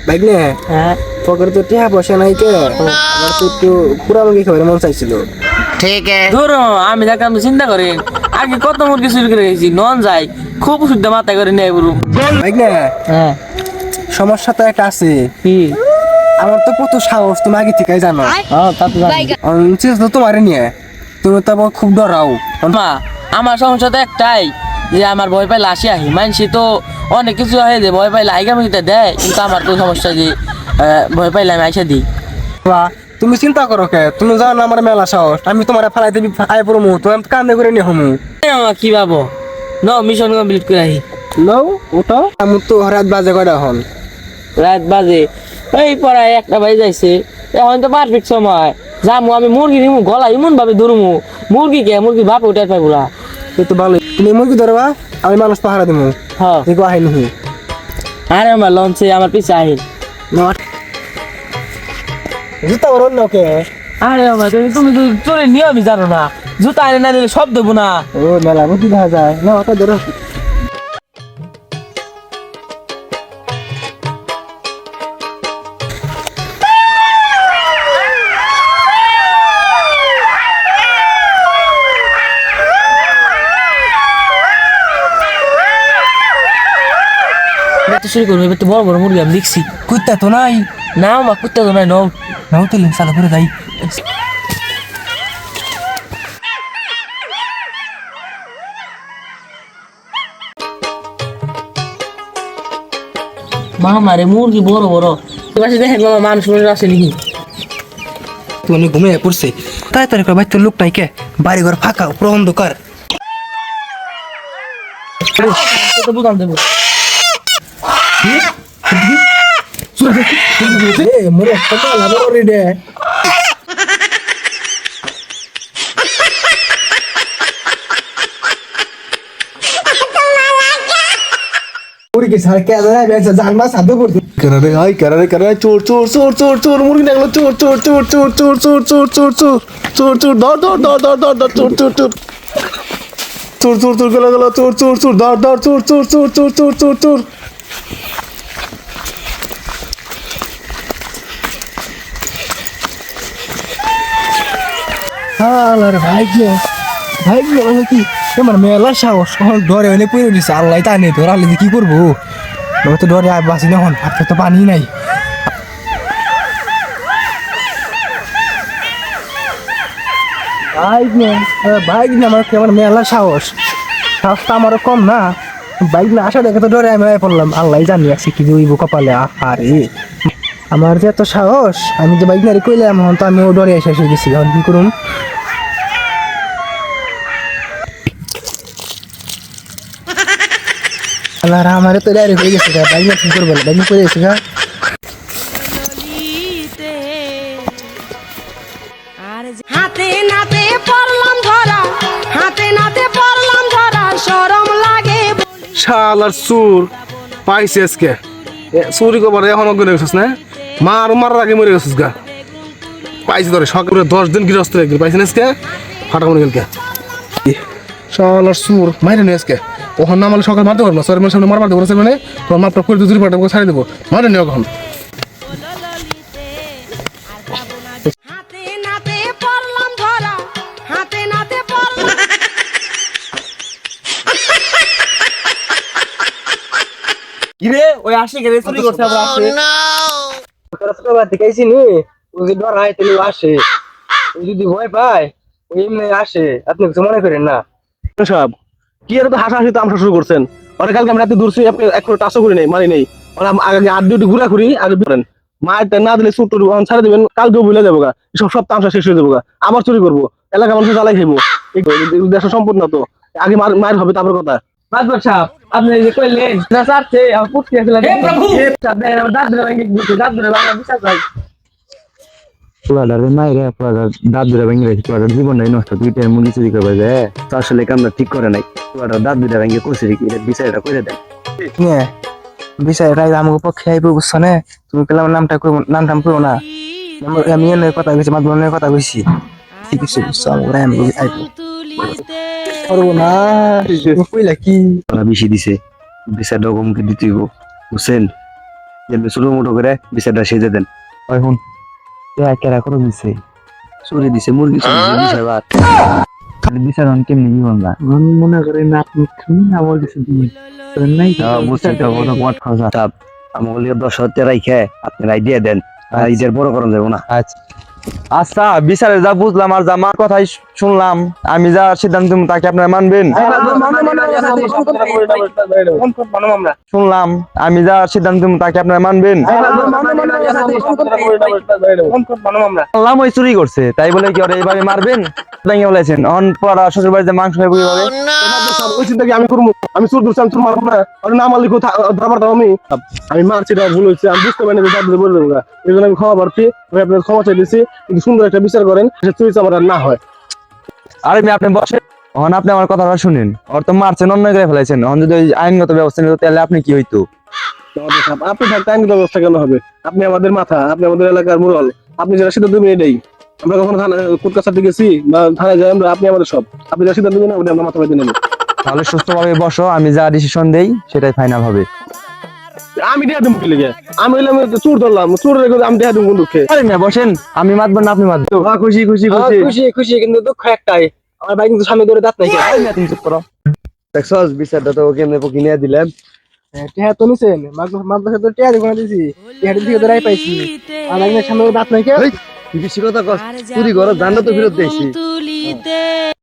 Bike নে হ্যাঁ পকেটে তো টিয়া পয়সা নাই কে আমার তো একটু পুরা মুরগি খাবার মন চাইছিল। ধরো আমি যাকে আমি চিন্তা করি আগে কত মুরগি চুরি করে গেছি নন যাই খুব শুদ্ধ মাথায় করে নেই পুরো। বাইক নে হ্যাঁ সমস্যা তো একটা আছে, কি আমার তো কত সাহস তুমি আগে থেকেই জানো। তা তো জানি। চিন্তা তো তোমার নিয়ে, তুমি তো আবার খুব ডরাও। মা আমার সমস্যা তো একটাই যে আমার ভয় পাইলে আসি আহি মানসি তো অনেক কিছু হয় যে ভয় পাইলে আইগামিতে দেয়, কিন্তু আমার তো সমস্যা যে ভয় পাইলে আমি আইসা দিই। বাবা, তুমি চিন্তা করো কে, তুমি জানো না আমার মেলা সাহস, আমি তোমার ফালাইতে আয় পড়ো তুমি কান্দে করে নিয়ে হমু। কি ভাবো ন মিশন কমপ্লিট করে আহি। লও ওটা আমি তো রাত বাজে কয়টা হন রাত বাজে এই পড়ায় একটা বাজে যাইছে, এখন তো পারফেক্ট সময় যামু আমি মুরগি নিমু গলা এমন ভাবে ধরমু মুরগি বাপ উঠার পাইবো না। সে তো ভালোই, তুমি মুরগি ধরবা আমি মানুষ পাহারা দিমু। হ্যাঁ দেখো আহি নুহি আরে আমার লঞ্চে আমার পিছে আহিল। জুতা ওর অন্য কে। আরে আমার তুমি তো চলে নিয়মই জানো না, জুতা আনে না দিলে সব দেবো না। ও মেলা বুদ্ধি দেখা যায় না, ওটা ধরো। এবার তো শুরু করবো, এবার তো বড় বড় মুরগি আমি দেখছি। কুত্তা তো নাই, না আমার কুত্তা তো নাই নও। নাও তুলে সালা করে যাই। মামারে মুরগি বড় বড় এবার দেখেন মামা মানুষ মানুষ আছে নাকি। তুমি ঘুমিয়ে পড়ছে তাই তার বাচ্চার লোক নাই কে, বাড়ি ঘর ফাঁকা পুরো অন্ধকার। তো বুঝান দেবো মোরে একটা লাভ করে দে। মুরগি সার কে যায় বেঁচে জান না সাধু করতে করে চোর চোর চোর চোর চোর মুরগি লাগলো চোর চোর চোর চোর চোর চোর চোর চোর চোর চোর চোর দর দর দর দর দর দর চোর চোর চোর চোর চোর চোর গেল গেল চোর চোর চোর দর দর চোর চোর চোর চোর চোর চোর চোর আল্লাহর ভাগ্য ভাগ্য কি তোমার মেলা সাহস ডরে অনেক পড়ে দিছে, আল্লাহ তা নেই তোর আল্লাহ কি করবো, তো ডরে আর বাঁচি না এখন, হাতে তো পানি নাই। বাইক না আমার মেলা সাহস, সাহসটা আমারও কম না, বাইক না আসা দেখে তো ডরে আমি পড়লাম, আল্লাহ জানি আছি কি জইব কপালে। আরে আমার যে এত সাহস, আমি যে বাইক নারি কইলাম এখন তো আমিও ডরে এসে গেছি, এখন কি করুন। আল্লাহ আমারে তো ডাইরেক্ট হয়ে গেছে, বাইক না কি করবো, বাইক না করে গেছে গা। হাতে নাতে পড়লাম ধরা, হাতে নাতে পড়লাম ধরা, শরম লাগে। শালার চুর পাইছে আজকে, চুরি করবার এখন অজ্ঞান হয়ে গেছিস না, মারার আগে মরে গেছিস গা। পাইছে ধরে সকালে 10 দিন গৃহস্থ একদিন পাইছে না আজকে, ফাটা মনে গেল কে শালার চুর মাইরে নিয়ে আজকে। ওখান না মারলে সকাল মারতে পারবো না, সরের সামনে মারবার দেবো মানে তোমার মাপটা করে চুরি পাটা ছাড়িয়ে দেবো, মারে নিও কখন। হাতে নাতে পড়লাম ধরা, হাতে নাতে পড়লাম। কিরে ওই আসে গেলে চুরি করছে আবার আসে। দেখাইছি নি ও যদি ডরায় তাহলে আসে, ও যদি ভয় পায় ও এমনি আসে, আপনি কিছু মনে করেন না। সব কি আর তো হাসাহাসি তামসা শুরু করছেন। অনেক কালকে আমরা রাতে দূরছি, আপনি এখন টাচও করি নাই, মানি নেই। আগে আর ডিউটি ঘুরা ঘুরি আগে করেন, মায়েরটা না দিলে সুট ছাড়ে দেবেন, কালকেও ভুলে যাবো গা, সব সব তামসা শেষ হয়ে যাবো গা, আবার চুরি করবো, এলাকা মানুষ জ্বালাই খাইবো। দেশ সম্পদ না তো, আগে মায়ের হবে তারপর কথা। বাদবার সাহেব আপনি যে কইলেন না সারছে আমার পুটকি আসলে হে প্রভু আমার দাঁত ধরে ভাঙি গেছে, দাঁত ধরে ভাঙা বিশ্বাস ভাই। পুরাটার মাইরে পুরাটার দাঁত ধরে ভেঙে গেছে, পুরাটার জীবনটাই নষ্ট, দুইটার মুরগি চুরি করবে যে তো আসলে কামটা ঠিক করে নাই, পুরাটার দাঁত দুইটা ভেঙে করছে কি এটা বিচারটা করে দেন। হ্যাঁ বিষয়টা আমাকে পক্ষে আইব, বুঝছো না, তুমি পেলাম নামটা নামটাম করো না, আমি এর কথা কইছি, মাদবনের কথা কইছি, ঠিক আছে বুঝছো, আমি আইব করবো না। কইলা কি ওরা বেশি দিছে, বিচারটা কমকে দিতেই বুঝছেন, যেন ছোট মোটো করে বিচারটা সেজে দেন। ওই হুন কেরা করে দিছে চুরি দিছে মুরগি চুরি দিছে বিচার বাদ খালি বিচার অন কেমনি জীবন না মনে করেন আপনি আমার কিছু দিন নাই বুঝতে তো কোনো পথ খোঁজা আমার লিগে 10,000 রাইখে আপনারা দিয়ে দেন ঈদের বড় করণ যাবো না। আচ্ছা বিচারে যা বুঝলাম আর যা মার কথাই শুনলাম, আমি যা সিদ্ধান্ত নিব তাকে আপনারা মানবেন? শুনলাম আমি যা সিদ্ধান্ত নিব তাকে আপনারা মানবেন? বললাম ওই চুরি করছে তাই বলে কি ওরা এইভাবে মারবেন? ভেঙে বলেছেন অন পড়া শ্বশুর বাড়িতে মাংস খাইব কিভাবে? ওই চিন্তা কি আমি করবো? আমি চোর ধরছি, আমি চোর মারবো না? আর না মারলে ধরবার দাও আমি মারছি, এটা ভুল হয়েছে, আমি বুঝতে পারিনি যে বলে দেবো। এই জন্য আমি ক্ষমা পাচ্ছি, আমি আপনার ক্ষমা চাই দিচ্ছি, কিন্তু সুন্দর একটা বিচার করেন, সে চুরি আমার আর না হয়। আরে আপনি বসে অন আপনি আমার কথাটা শুনেন। ওর তো মারছেন, অন্যায় করে ফেলেছেন। অন যদি ওই আইনগত ব্যবস্থা নিত তাহলে আপনি কি হইতো? আপনি থাকতে আইনগত ব্যবস্থা কেন হবে? আপনি আমাদের মাথা, আপনি আমাদের এলাকার মুরল, আপনি যারা সিদ্ধান্ত দেবেন এটাই। আমরা কখনো কোর্ট কাছাতে গেছি বা থানায় যাই, আমরা আপনি আমাদের সব, আপনি যারা সিদ্ধান্ত দেবেন আমরা মাথা পাইতে নেবো। তাহলে সুস্থভাবে বসো, আমি যা ডিসিশন দেই সেটাই ফাইনাল হবে। আমি দেয়া দেবো কি লেগে? আমি হইলাম চোর ধরলাম, চোর রেখে আমি দেয়া দেবো কোন দুঃখে? আরে মিয়া বসেন, আমি মাতবেন না আপনি মাতবেন। খুশি খুশি খুশি খুশি খুশি, কিন্তু দুঃখ একটাই, আমার ভাই কিন্তু স্বামী ধরে দাঁত নাই। তুমি চুপ করো। দেখছস বিচারটা তো কেমনে কিনে দিলাম। টিয়া তো নিছেন মাদ্রাসা তো টিয়া দিব না দিছি টিয়া থেকে ধরাই পাইছি আর একদিন সামনে দাঁত নাই কে বেশি কথা কস চুরি করো জানলে তো ফেরত দিয়েছি। তুলিতে